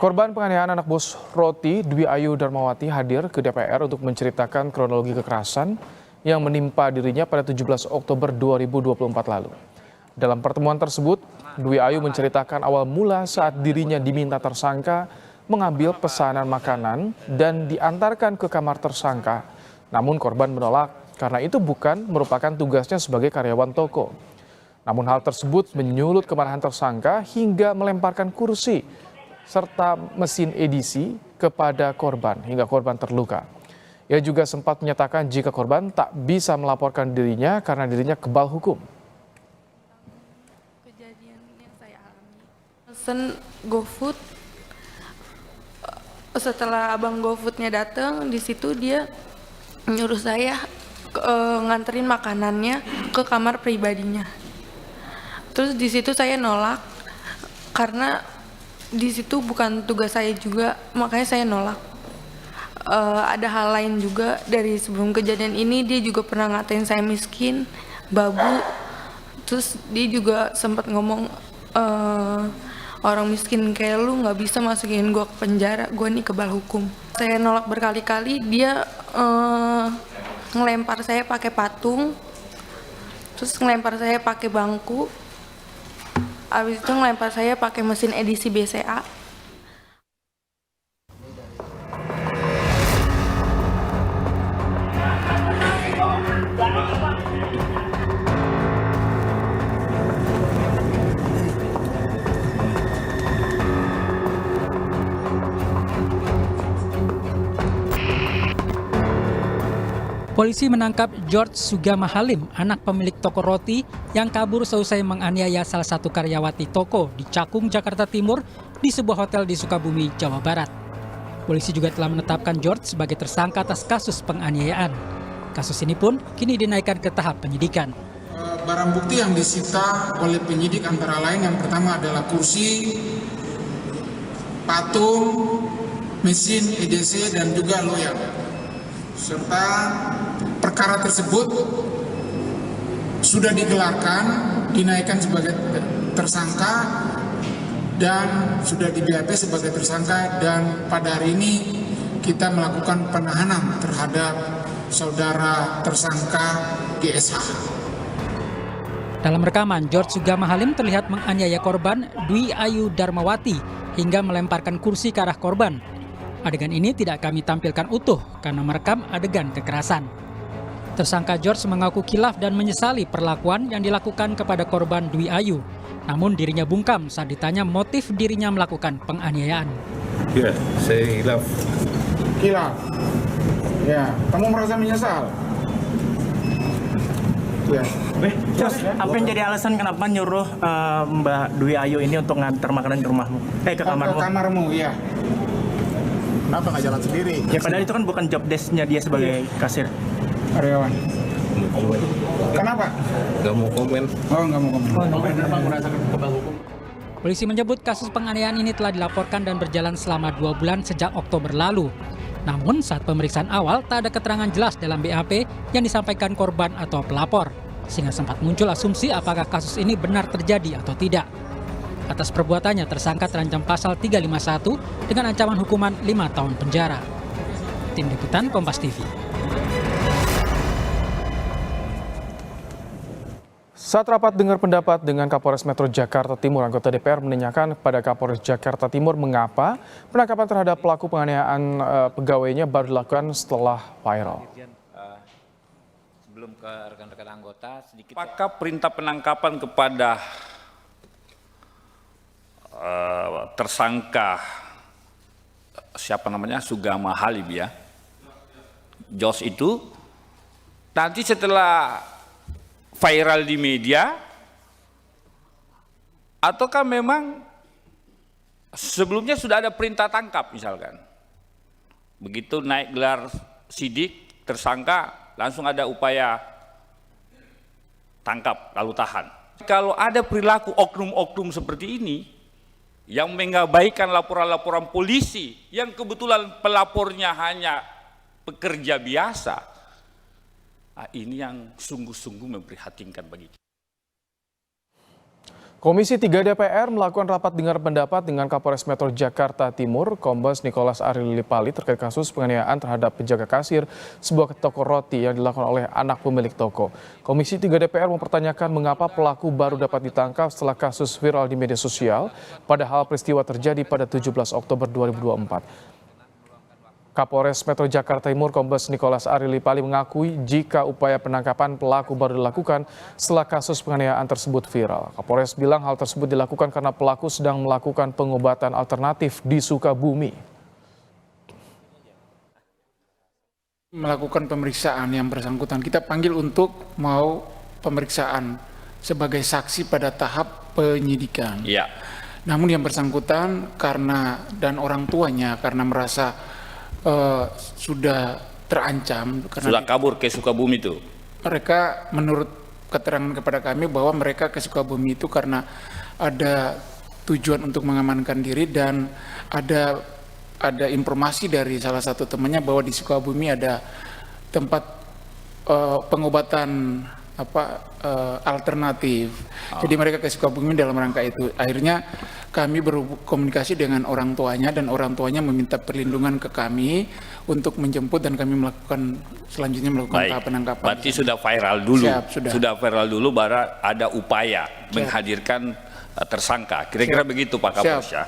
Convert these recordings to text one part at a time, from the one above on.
Korban penganiayaan anak bos roti Dwi Ayu Darmawati hadir ke DPR untuk menceritakan kronologi kekerasan yang menimpa dirinya pada 17 Oktober 2024 lalu. Dalam pertemuan tersebut, Dwi Ayu menceritakan awal mula saat dirinya diminta tersangka mengambil pesanan makanan dan diantarkan ke kamar tersangka. Namun korban menolak karena itu bukan merupakan tugasnya sebagai karyawan toko. Namun hal tersebut menyulut kemarahan tersangka hingga melemparkan kursi serta mesin edisi kepada korban hingga korban terluka. Ia juga sempat menyatakan jika korban tak bisa melaporkan dirinya karena dirinya kebal hukum. Kejadian yang saya alami, pesen GoFood. Setelah abang GoFoodnya datang, di situ dia nyuruh saya nganterin makanannya ke kamar pribadinya. Terus di situ saya nolak karena di situ bukan tugas saya juga, makanya saya nolak. Ada hal lain juga dari sebelum kejadian ini, dia juga pernah ngatain saya miskin, babu. Terus dia juga sempat ngomong, orang miskin kayak lu nggak bisa masukin gue ke penjara, gue nih kebal hukum. Saya nolak berkali-kali, dia ngelempar saya pakai patung, terus ngelempar saya pakai bangku. Habis itu ngelempar saya pakai mesin edisi BCA. Polisi menangkap George Sugama Halim, anak pemilik toko roti yang kabur seusai menganiaya salah satu karyawati toko di Cakung, Jakarta Timur di sebuah hotel di Sukabumi, Jawa Barat. Polisi juga telah menetapkan George sebagai tersangka atas kasus penganiayaan. Kasus ini pun kini dinaikkan ke tahap penyidikan. Barang bukti yang disita oleh penyidik antara lain yang pertama adalah kursi, patung, mesin EDC dan juga loyal. Serta perkara tersebut sudah digelarkan, dinaikkan sebagai tersangka dan sudah di BAP sebagai tersangka, dan pada hari ini kita melakukan penahanan terhadap saudara tersangka GSH. Dalam rekaman, George Sugama Halim terlihat menganiaya korban Dwi Ayu Darmawati hingga melemparkan kursi ke arah korban. Adegan ini tidak kami tampilkan utuh karena merekam adegan kekerasan. Tersangka George mengaku kilaf dan menyesali perlakuan yang dilakukan kepada korban Dwi Ayu. Namun dirinya bungkam saat ditanya motif dirinya melakukan penganiayaan. Ya, saya hilaf. Hilaf? Ya, kamu merasa menyesal? Ya. Terus apa yang jadi alasan kenapa nyuruh Mbak Dwi Ayu ini untuk ngantar makanan ke rumahmu? Ke kamarmu? Ke kamarmu, ya. Kenapa nggak jalan sendiri? Ya padahal itu kan bukan job desk-nya dia sebagai kasir. Karyawan. Komen. Kenapa? Nggak mau komen. Oh, nggak mau komen. Polisi menyebut kasus penganiayaan ini telah dilaporkan dan berjalan selama 2 bulan sejak Oktober lalu. Namun saat pemeriksaan awal tak ada keterangan jelas dalam BAP yang disampaikan korban atau pelapor, sehingga sempat muncul asumsi apakah kasus ini benar terjadi atau tidak. Atas perbuatannya tersangka terancam pasal 351 dengan ancaman hukuman 5 tahun penjara. Tim Liputan Kompas TV. Saat rapat dengar pendapat dengan Kapolres Metro Jakarta Timur, anggota DPR menanyakan kepada Kapolres Jakarta Timur mengapa penangkapan terhadap pelaku penganiayaan pegawainya baru dilakukan setelah viral. Sebelum ke rekan-rekan anggota, sedikit. Apakah perintah penangkapan kepada tersangka siapa namanya Sugama Halim ya, Jos itu nanti setelah viral di media, ataukah memang sebelumnya sudah ada perintah tangkap misalkan, begitu naik gelar sidik tersangka langsung ada upaya tangkap lalu tahan. Kalau ada perilaku oknum-oknum seperti ini yang mengabaikan laporan-laporan polisi yang kebetulan pelapornya hanya pekerja biasa, ini yang sungguh-sungguh memprihatinkan bagi kita. Komisi 3 DPR melakukan rapat dengar pendapat dengan Kapolres Metro Jakarta Timur, Kombes Nicholas Arilipali terkait kasus penganiayaan terhadap penjaga kasir sebuah toko roti yang dilakukan oleh anak pemilik toko. Komisi 3 DPR mempertanyakan mengapa pelaku baru dapat ditangkap setelah kasus viral di media sosial, padahal peristiwa terjadi pada 17 Oktober 2024. Kapolres Metro Jakarta Timur Kombes Nicholas Arilipali mengakui jika upaya penangkapan pelaku baru dilakukan setelah kasus penganiayaan tersebut viral. Kapolres bilang hal tersebut dilakukan karena pelaku sedang melakukan pengobatan alternatif di Sukabumi. Melakukan pemeriksaan yang bersangkutan, kita panggil untuk mau pemeriksaan sebagai saksi pada tahap penyidikan. Iya. Namun yang bersangkutan karena dan orang tuanya karena merasa sudah terancam karena Sudah kabur ke Sukabumi itu. mereka menurut keterangan kepada kami bahwa mereka ke Sukabumi itu karena ada tujuan untuk mengamankan diri dan ada informasi dari salah satu temannya bahwa di Sukabumi ada tempat pengobatan alternatif. Jadi mereka ke Sukabumi dalam rangka itu. Akhirnya kami berkomunikasi dengan orang tuanya dan orang tuanya meminta perlindungan ke kami untuk menjemput dan kami selanjutnya melakukan tahap penangkapan. Berarti sudah viral dulu. Siap, sudah Viral dulu baru ada upaya menghadirkan tersangka. Kira-kira begitu Pak Kapolres ya.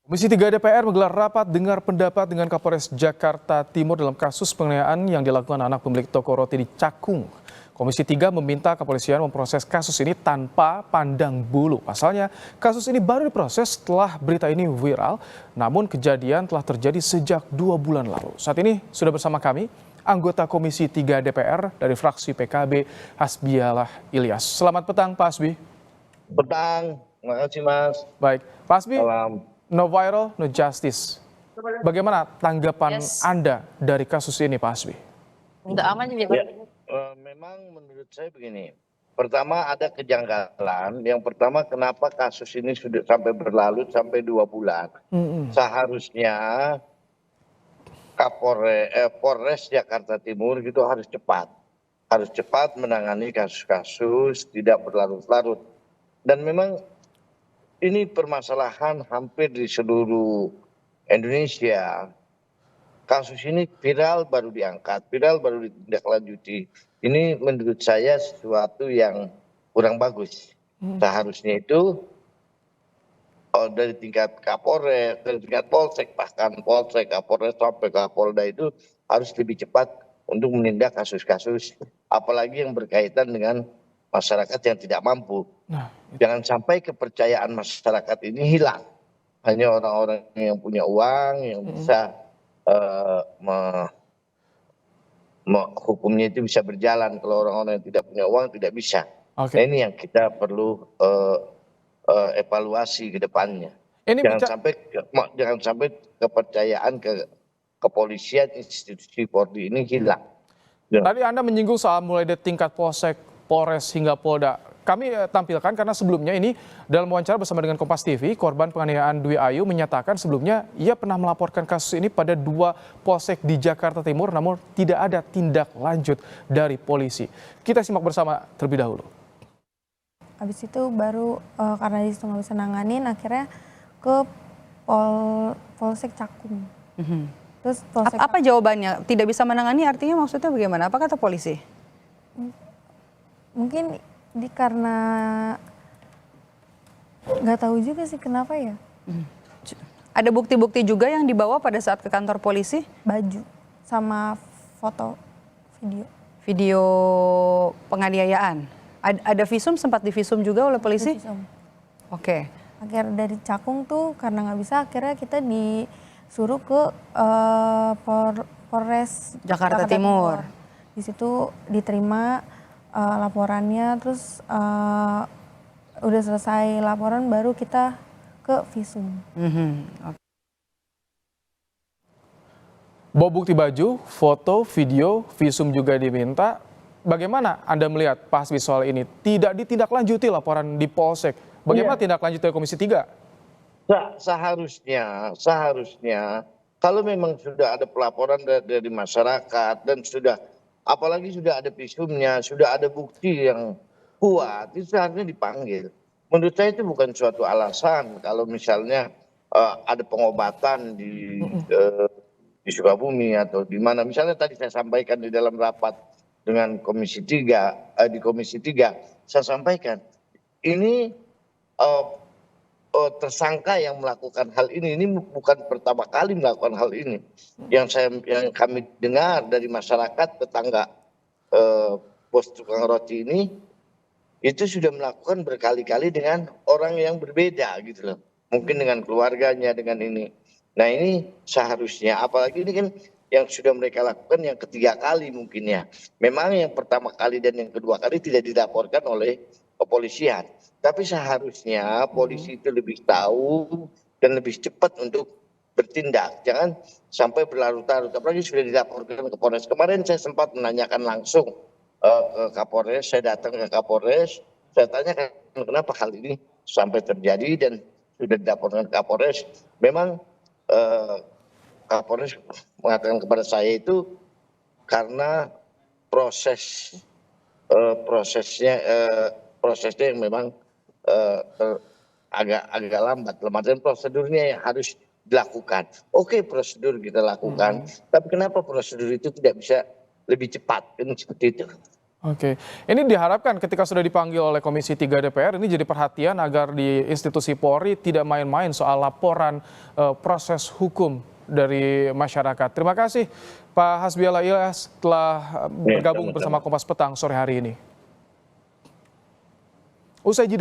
Komisi 3 DPR menggelar rapat dengar pendapat dengan Kapolres Jakarta Timur dalam kasus penganiayaan yang dilakukan anak pemilik toko roti di Cakung. Komisi 3 meminta kepolisian memproses kasus ini tanpa pandang bulu. Pasalnya, kasus ini baru diproses setelah berita ini viral, namun kejadian telah terjadi sejak 2 bulan lalu. Saat ini sudah bersama kami anggota Komisi 3 DPR dari fraksi PKB, Hasbialah Ilyas. Selamat petang, Pak Hasbi. Petang, terima kasih Mas. Baik, Pak Hasbi. Salam. No viral, no justice. Bagaimana tanggapan Anda dari kasus ini, Pak Hasbi? Untuk aman juga. Ya, memang menurut saya begini. Pertama ada kejanggalan. Yang pertama kenapa kasus ini sudah sampai berlalu sampai 2 bulan. Seharusnya Polres Jakarta Timur gitu harus cepat. Harus cepat menangani kasus-kasus, tidak berlarut-larut. Dan memang ini permasalahan hampir di seluruh Indonesia. Kasus ini viral baru diangkat, viral baru ditindaklanjuti. Ini menurut saya sesuatu yang kurang bagus. Seharusnya itu dari tingkat Kapolres, dari tingkat Polsek, bahkan Polsek, Kapolres sampai Kapolda itu harus lebih cepat untuk menindak kasus-kasus, apalagi yang berkaitan dengan masyarakat yang tidak mampu. Jangan sampai kepercayaan masyarakat ini hilang. Hanya orang-orang yang punya uang yang bisa hukumnya itu bisa berjalan. Kalau orang-orang yang tidak punya uang tidak bisa. Nah, ini yang kita perlu evaluasi ke depannya. Jangan sampai kepercayaan ke kepolisian institusi Polri ini hilang. Tadi Anda menyinggung soal mulai dari tingkat Polsek, Polres hingga Polda. Kami tampilkan karena sebelumnya ini dalam wawancara bersama dengan Kompas TV, korban penganiayaan Dwi Ayu menyatakan sebelumnya ia pernah melaporkan kasus ini pada 2 polsek di Jakarta Timur, namun tidak ada tindak lanjut dari polisi. Kita simak bersama terlebih dahulu. Habis itu baru karena di situ nggak bisa nanganin, akhirnya ke Polsek Cakung. Terus Polsek apa jawabannya? Tidak bisa menangani artinya maksudnya bagaimana? Apa kata polisi? Mungkin karena nggak tahu juga sih kenapa ya. Ada bukti-bukti juga yang dibawa pada saat ke kantor polisi? Baju sama foto video. Video penganiayaan. Ada visum, sempat divisum juga oleh polisi? Visum. Oke. Akhirnya dari Cakung tuh karena nggak bisa, akhirnya kita disuruh ke Polres Jakarta Timur. Di situ diterima laporannya, terus udah selesai laporan baru kita ke visum. Bawa bukti baju, foto, video, visum juga diminta. Bagaimana Anda melihat Pak Hasbi soal ini? Tidak ditindaklanjuti laporan di Polsek. Bagaimana tindak lanjut dari Komisi 3? Seharusnya kalau memang sudah ada pelaporan dari masyarakat dan apalagi sudah ada visumnya, sudah ada bukti yang kuat, itu seharusnya dipanggil. Menurut saya itu bukan suatu alasan kalau misalnya ada pengobatan di Sukabumi atau di mana. Misalnya tadi saya sampaikan di dalam rapat dengan Komisi 3, di Komisi 3, saya sampaikan ini tersangka yang melakukan hal ini bukan pertama kali melakukan hal ini. Yang kami dengar dari masyarakat tetangga bos tukang roti ini itu sudah melakukan berkali-kali dengan orang yang berbeda gitu loh. Mungkin dengan keluarganya, dengan ini. Nah ini seharusnya, apalagi ini kan yang sudah mereka lakukan yang ketiga kali mungkin ya. Memang yang pertama kali dan yang kedua kali tidak dilaporkan oleh kepolisian. Tapi seharusnya polisi itu lebih tahu dan lebih cepat untuk bertindak. Jangan sampai berlarut-larut. Apalagi sudah dilaporkan ke Polres. Kemarin saya sempat menanyakan langsung ke Kapolres, saya datang ke Kapolres, saya tanyakan kenapa hal ini sampai terjadi dan sudah dilaporkan ke Kapolres. Memang Kapolres mengatakan kepada saya itu karena prosesnya yang memang agak lambat, dan prosedurnya yang harus dilakukan. Oke, prosedur kita lakukan, tapi kenapa prosedur itu tidak bisa lebih cepat, kan seperti itu. Oke, ini diharapkan ketika sudah dipanggil oleh Komisi 3 DPR ini jadi perhatian agar di institusi Polri tidak main-main soal laporan proses hukum dari masyarakat. Terima kasih Pak Hasbiala Ilyas telah bergabung bersama Kompas Petang sore hari ini. Usai jeda.